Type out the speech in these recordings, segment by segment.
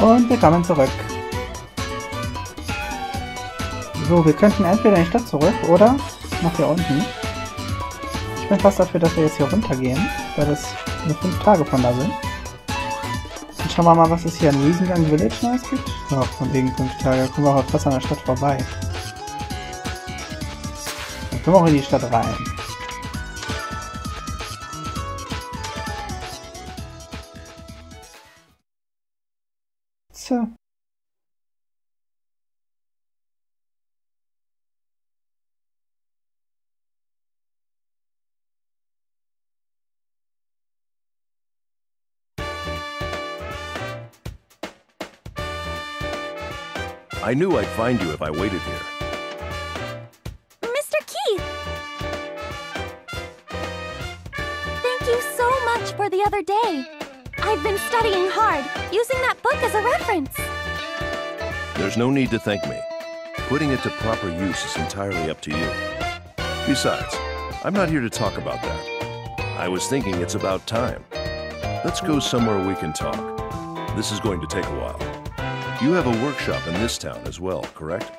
Und willkommen zurück. So, wir könnten entweder in die Stadt zurück oder nach hier unten. Ich bin fast dafür, dass wir jetzt hier runtergehen, weil das nur 5 Tage von da sind. Dann schauen wir mal, was es hier in Wiesengang Village Neues gibt. Ja, von wegen 5 Tage, da kommen wir auch fast an der Stadt vorbei. Dann können wir auch in die Stadt rein. So. I knew I'd find you if I waited here. Mr. Keith! Thank you so much for the other day. I've been studying hard, using that book as a reference. There's no need to thank me. Putting it to proper use is entirely up to you. Besides, I'm not here to talk about that. I was thinking it's about time. Let's go somewhere we can talk. This is going to take a while. You have a workshop in this town as well, correct?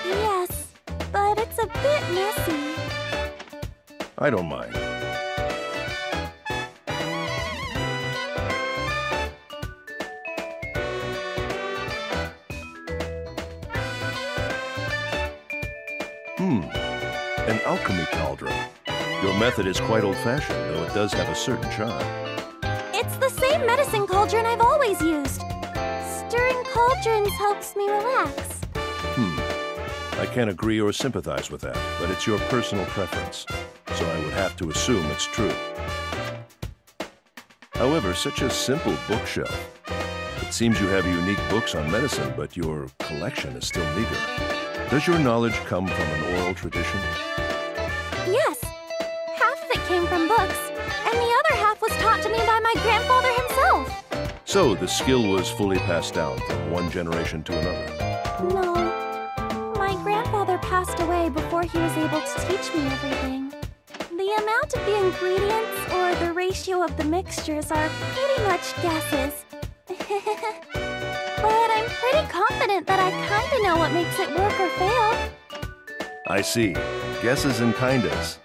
Yes, but it's a bit messy. I don't mind. An alchemy cauldron. Your method is quite old-fashioned, though it does have a certain charm. It's the same medicine cauldron I've always used. Stirring cauldrons helps me relax. I can't agree or sympathize with that, but it's your personal preference, so I would have to assume it's true. However, such a simple bookshelf. It seems you have unique books on medicine, but your collection is still meager. Does your knowledge come from an oral tradition? Yes, half of it came from books, and the other half was taught to me by my grandfather himself. So the skill was fully passed down from one generation to another? No. My grandfather passed away before he was able to teach me everything. The amount of the ingredients or the ratio of the mixtures are pretty much guesses. But I'm pretty confident that I kinda know what makes it work or fail. I see. Guesses and kindas.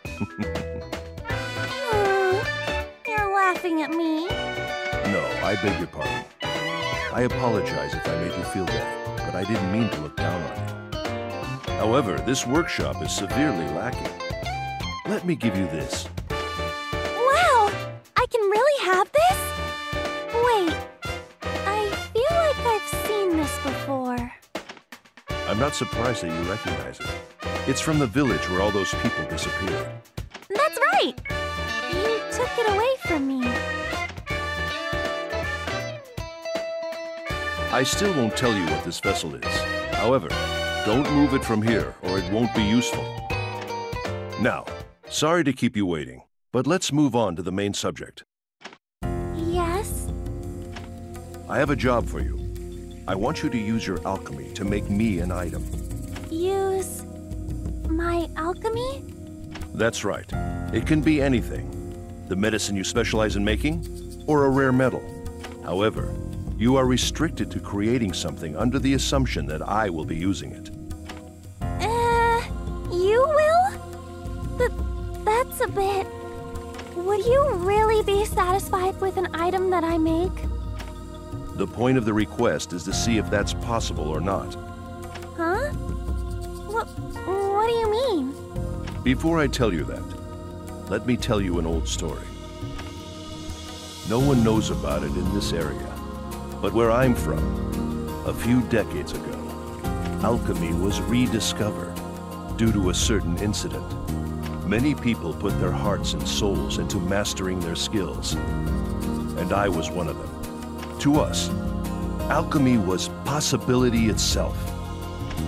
You're laughing at me. No, I beg your pardon. I apologize if I made you feel bad, but I didn't mean to look down on you. However, this workshop is severely lacking. Let me give you this. Wow! I can really have this? Wait, I feel like I've seen this before. I'm not surprised that you recognize it. It's from the village where all those people disappeared. That's right! You took it away from me. I still won't tell you what this vessel is. However, don't move it from here, or it won't be useful. Now, sorry to keep you waiting, but let's move on to the main subject. Yes? I have a job for you. I want you to use your alchemy to make me an item. Use my alchemy? That's right. It can be anything. The medicine you specialize in making, or a rare metal. However, you are restricted to creating something under the assumption that I will be using it. You will? That's a bit... Would you really be satisfied with an item that I make? The point of the request is to see if that's possible or not. Huh? What do you mean? Before I tell you that, let me tell you an old story. No one knows about it in this area, but where I'm from, a few decades ago, alchemy was rediscovered due to a certain incident. Many people put their hearts and souls into mastering their skills, and I was one of them. To us, alchemy was possibility itself.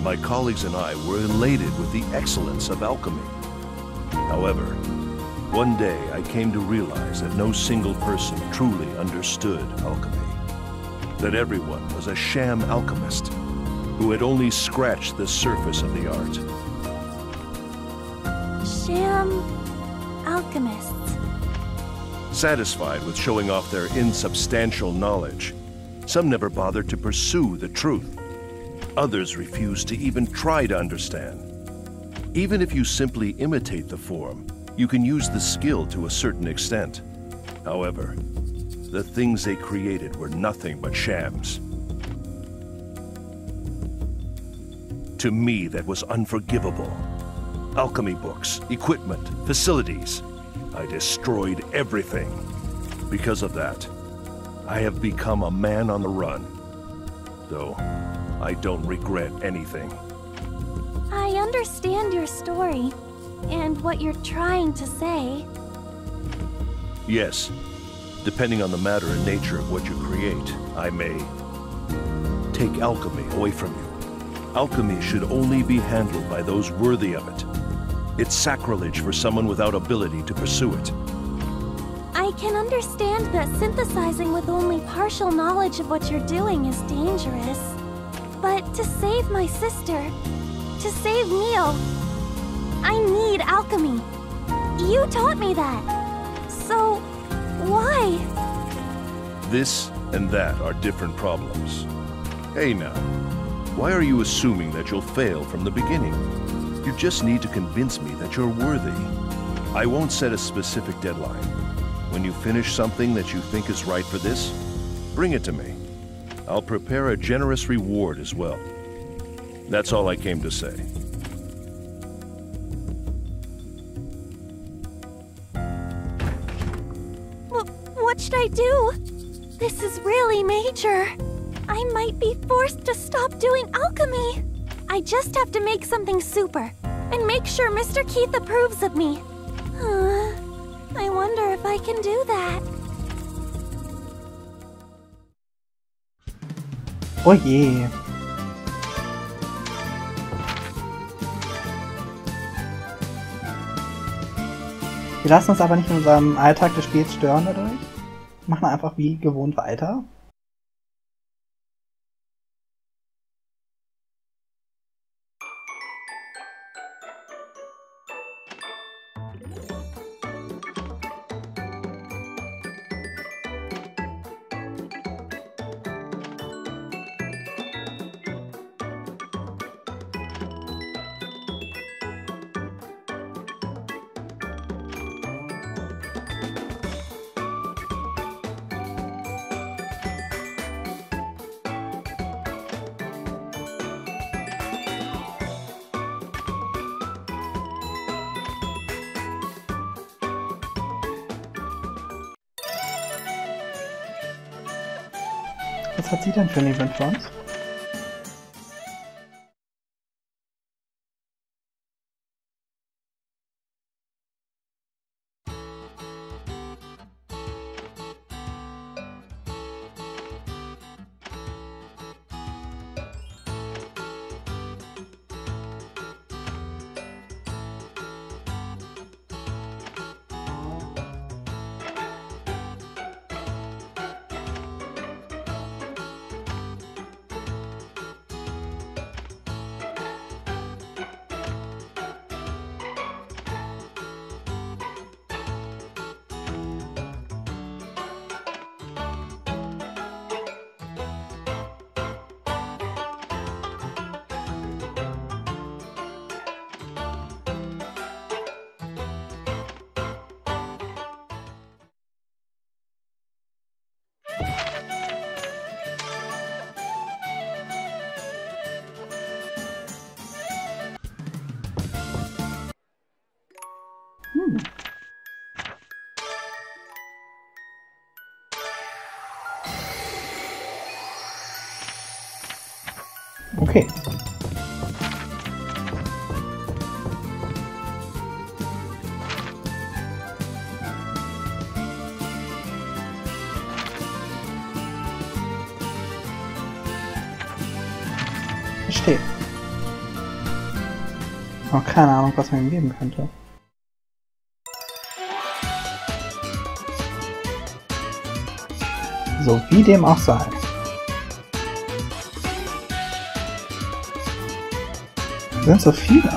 My colleagues and I were elated with the excellence of alchemy. However, one day I came to realize that no single person truly understood alchemy. That everyone was a sham alchemist who had only scratched the surface of the art. Sham alchemists. Satisfied with showing off their insubstantial knowledge, Some never bothered to pursue the truth. Others refuse to even try to understand. Even if you simply imitate the form, you can use the skill to a certain extent. However, the things they created were nothing but shams. To me, that was unforgivable. Alchemy books, equipment, facilities. I destroyed everything. Because of that, I have become a man on the run. Though, I don't regret anything. I understand your story, and what you're trying to say. Yes, depending on the matter and nature of what you create, I may take alchemy away from you. Alchemy should only be handled by those worthy of it. It's sacrilege for someone without ability to pursue it. I can understand that synthesizing with only partial knowledge of what you're doing is dangerous. But to save my sister, to save Mio, I need alchemy. You taught me that. So, why? This and that are different problems. Hey now, why are you assuming that you'll fail from the beginning? You just need to convince me that you're worthy. I won't set a specific deadline. When you finish something that you think is right for this, bring it to me. I'll prepare a generous reward as well. That's all I came to say. What should I do? This is really major. I might be forced to stop doing alchemy. I just have to make something super, and make sure Mr. Keith approves of me. I wonder if I can do that. Oh je. Wir lassen uns aber nicht in unserem Alltag des Spiels stören dadurch. Machen einfach wie gewohnt weiter. Was hat sie denn für ein Event für uns? Okay. Verstehe. Noch keine Ahnung, was man ihm geben könnte. So wie dem auch sei. Sind so viele.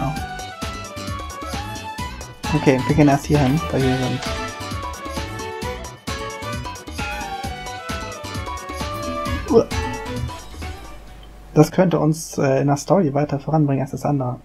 Okay, wir gehen erst hier hin, weil hier sind Das könnte uns in der Story weiter voranbringen als das andere.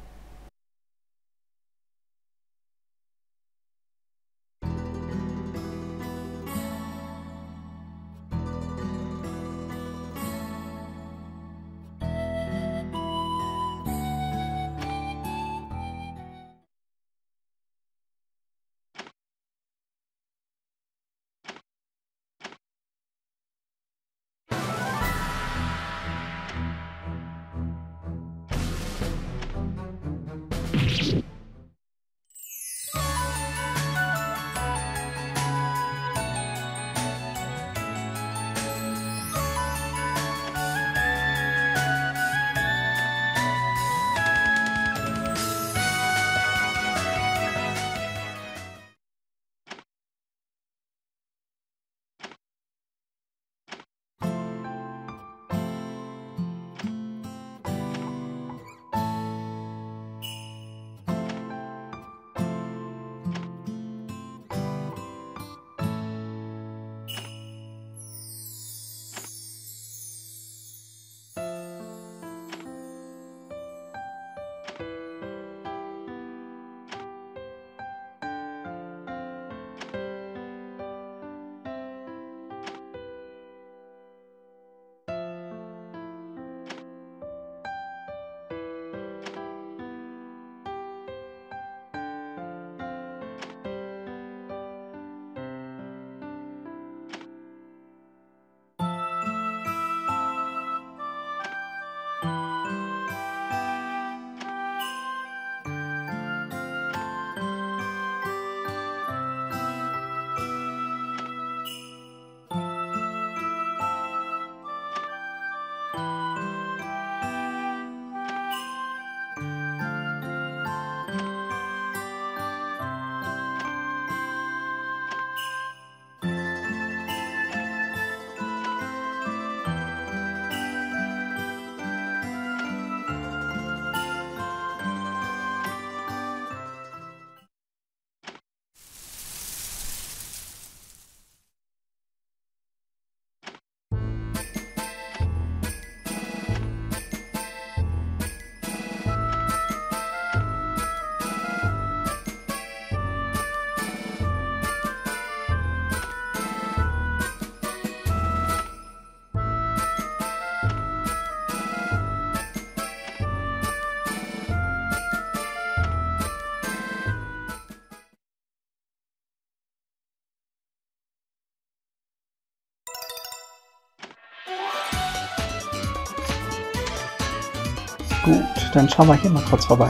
Gut, dann schauen wir hier mal kurz vorbei.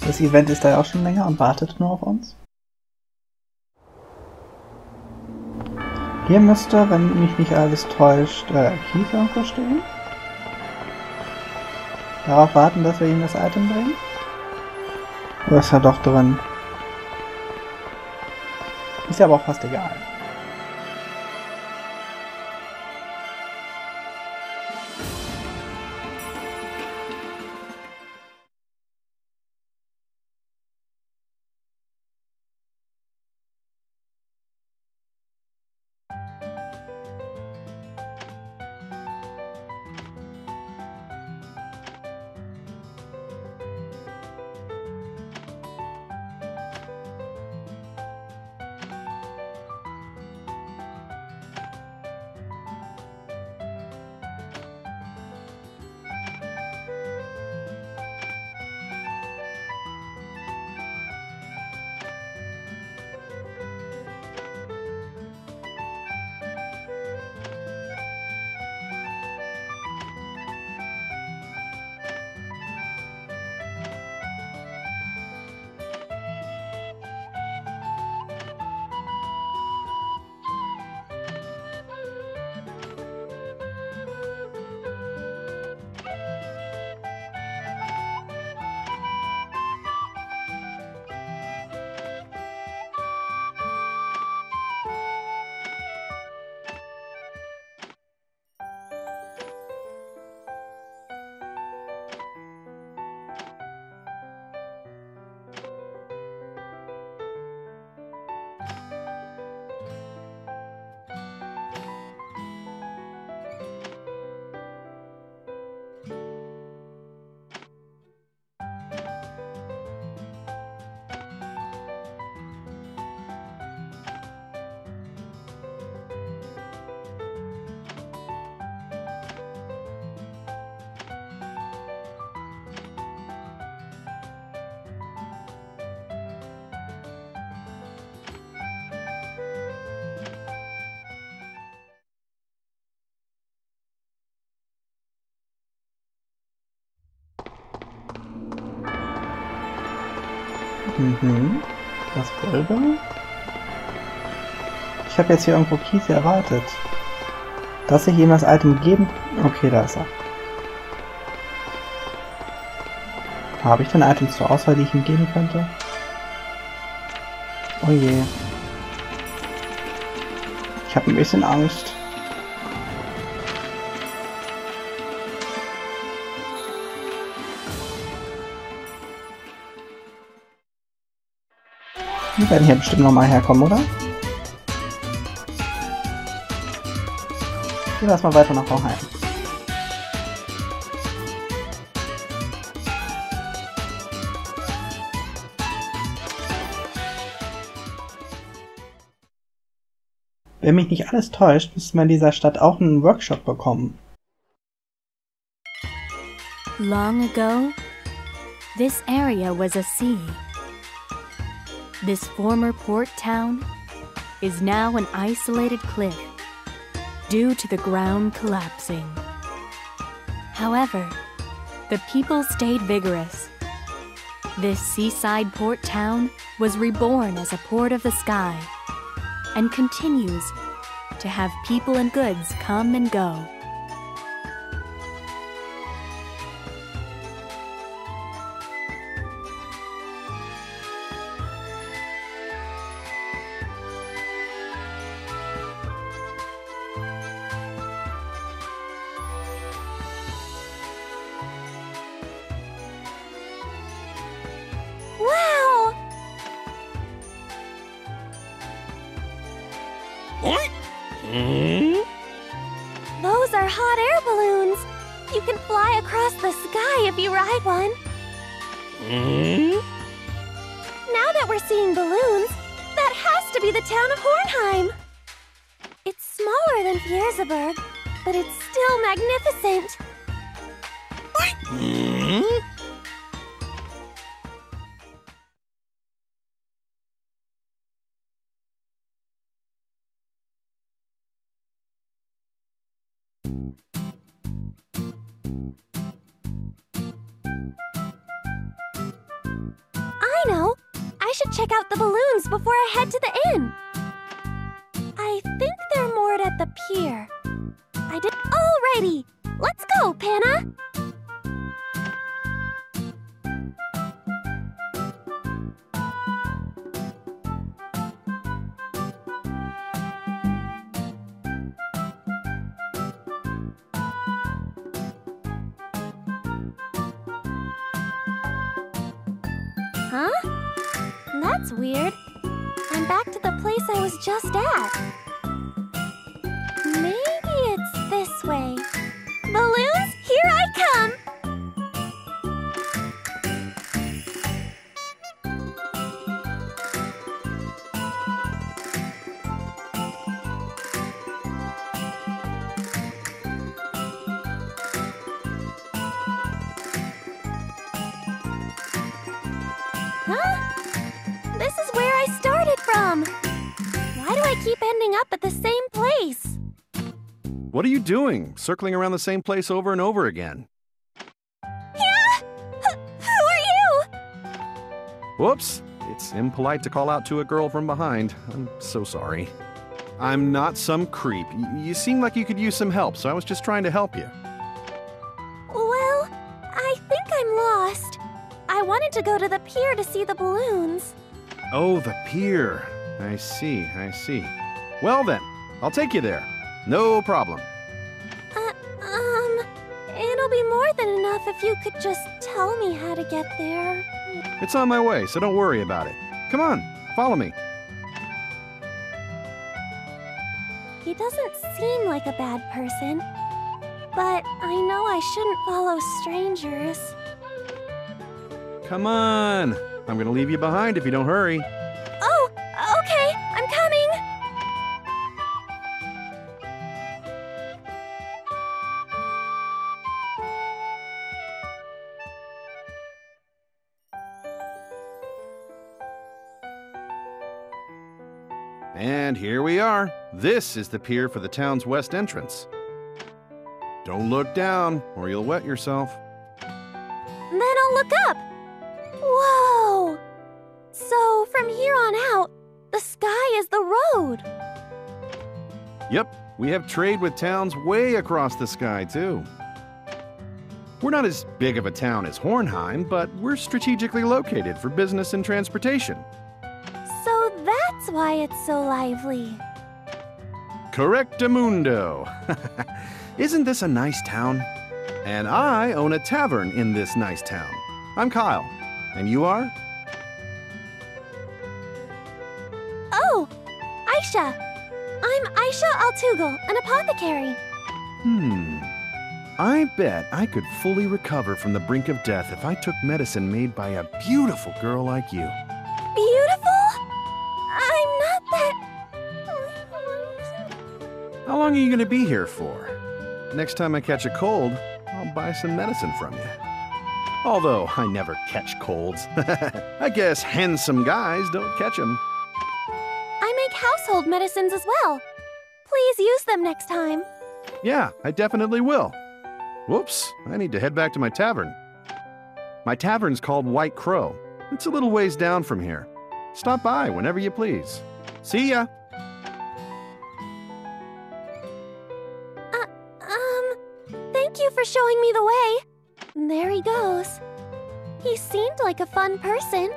Das Event ist da ja auch schon länger und wartet nur auf uns. Hier müsste, wenn mich nicht alles täuscht, Keith irgendwo stehen. Darauf warten, dass wir ihm das Item bringen. Oder ist er doch drin? Ist ja aber auch fast egal. Mhm. Das Wilde. Ich habe jetzt hier irgendwo Kiese erwartet. Dass ich ihm das Item geben... Okay, da ist er. Habe ich denn Items zur Auswahl, die ich ihm geben könnte? Oh je. Ich habe ein bisschen Angst. Die werden hier bestimmt nochmal herkommen, oder? Gehen wir erstmal weiter nach Hoheim. Wenn mich nicht alles täuscht, müsste man in dieser Stadt auch einen Workshop bekommen. Long ago, this area was a sea. This former port town is now an isolated cliff due to the ground collapsing. However, the people stayed vigorous. This seaside port town was reborn as a port of the sky and continues to have people and goods come and go. Wow! Those are hot air balloons. You can fly across the sky if you ride one. Now that we're seeing balloons, that has to be the town of Hornheim. It's smaller than Fierzeburg, but it's still magnificent. I know! I should check out the balloons before I head to the inn. I think they're moored at the pier. Alrighty! Let's go, Panna! Huh? That's weird. I'm back to the place I was just at. Maybe it's this way. Balloons, here I come! Huh? This is where I started from. Why do I keep ending up at the same place? What are you doing? Circling around the same place over and over again? Yeah? Who are you? Whoops! It's impolite to call out to a girl from behind. I'm so sorry. I'm not some creep. You seem like you could use some help, so I was just trying to help you. Well, I think I'm lost. I wanted to go to the pier to see the balloons. Oh, the pier. I see. Well then, I'll take you there. No problem. It'll be more than enough if you could just tell me how to get there. It's on my way, so don't worry about it. Come on, follow me. He doesn't seem like a bad person, but I know I shouldn't follow strangers. Come on. I'm gonna leave you behind if you don't hurry. Oh, okay, I'm coming. And here we are. This is the pier for the town's west entrance. Don't look down, or you'll wet yourself. Then I'll look up. Whoa! So, from here on out, the sky is the road. Yep, we have trade with towns way across the sky, too. We're not as big of a town as Hornheim, but we're strategically located for business and transportation. So that's why it's so lively. Correctamundo. Isn't this a nice town? And I own a tavern in this nice town. I'm Kyle. And you are? Oh, Ayesha. I'm Ayesha Altugal, an apothecary. I bet I could fully recover from the brink of death if I took medicine made by a beautiful girl like you. Beautiful? I'm not that... How long are you going to be here for? Next time I catch a cold, I'll buy some medicine from you. Although I never catch colds. I guess handsome guys don't catch them. I make household medicines as well. Please use them next time. Yeah, I definitely will. Whoops, I need to head back to my tavern. My tavern's called White Crow. It's a little ways down from here. Stop by whenever you please. See ya! Thank you for showing me the way. There he goes. He seemed like a fun person.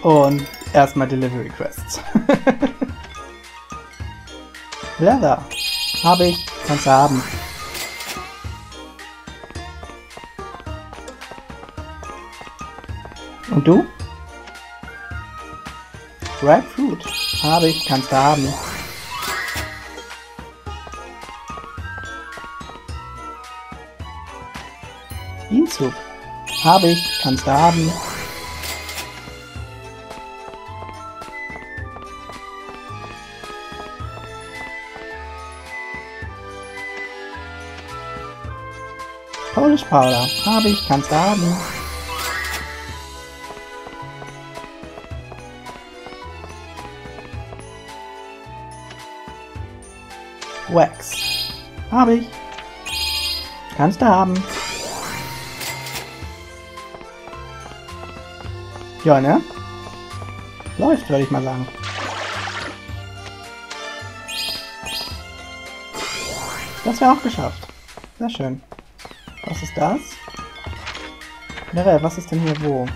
Und erstmal Delivery Quests. Leather. Habe ich. Kannst du haben. Und du? Ripe Fruit. Habe ich. Kannst du haben. Bienenzug. Habe ich. Kannst du haben. Polish Powder. Habe ich. Kannst du haben. Wax. Habe ich. Kannst du haben. Ja, ne? Läuft, würde ich mal sagen. Das wäre auch geschafft. Sehr schön. Was ist das? Generell, was ist denn hier wo?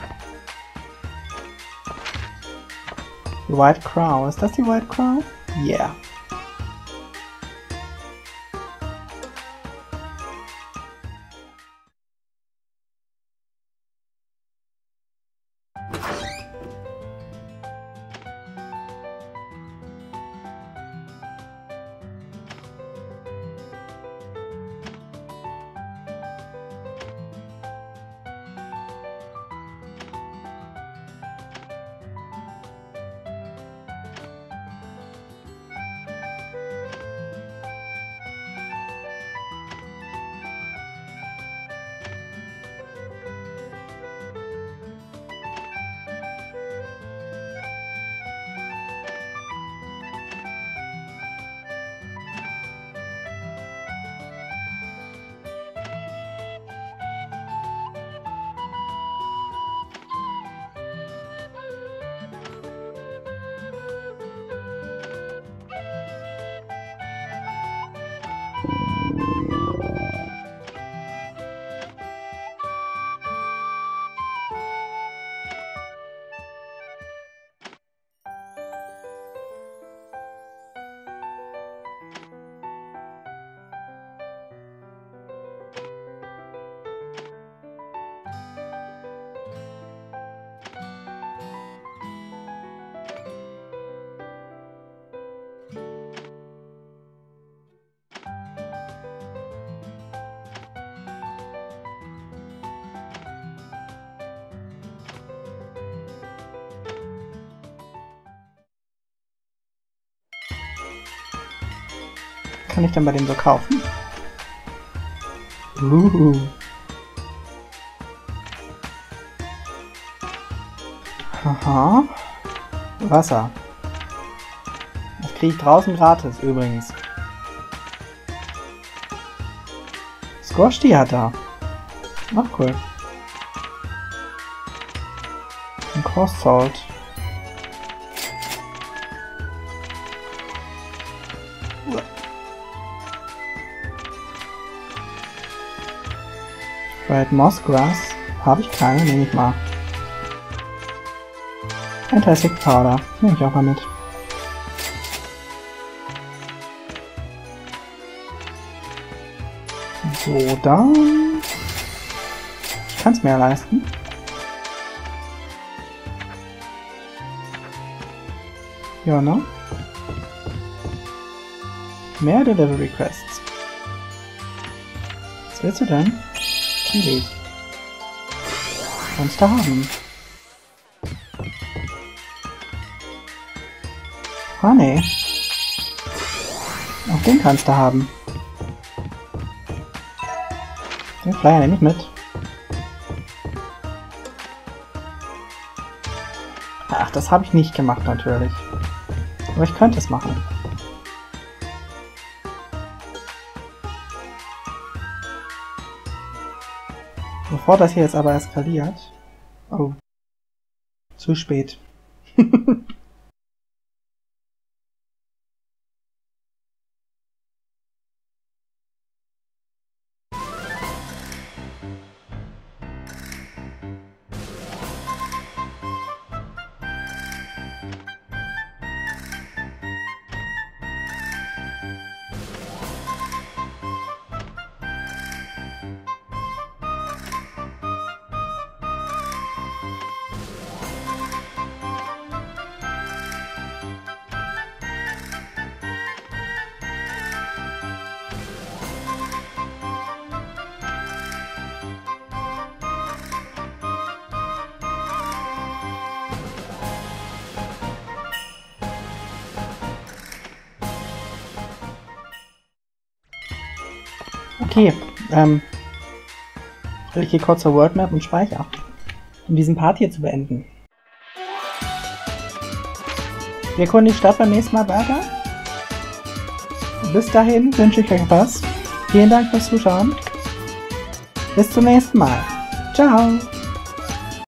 Die White Crow. Ist das die White Crow? Yeah. Kann ich dann bei dem so kaufen? Haha. Wasser. kriege ich draußen gratis, übrigens. Squashty hat er. Ach, cool. Ein Cross Salt. Dried Mossgrass. Habe ich keine, nehme ich mal. Anti-Sick Powder. Nehme ich auch mal mit. So, dann... Ich kann es mir ja leisten. Ja, ne? Mehr Delivery Quests. Was willst du denn? Kiwis. Kannst du haben. Honey. Auch den kannst du haben. Den Flyer nehme ich mit. Ach, das habe ich nicht gemacht natürlich. Aber ich könnte es machen. Bevor das hier jetzt aber eskaliert... Oh. Zu spät. Okay, ich gehe kurz zur World Map und speichere, um diesen Part hier zu beenden. Wir erkunden die Stadt beim nächsten Mal weiter. Bis dahin wünsche ich euch was. Vielen Dank fürs Zuschauen. Bis zum nächsten Mal. Ciao!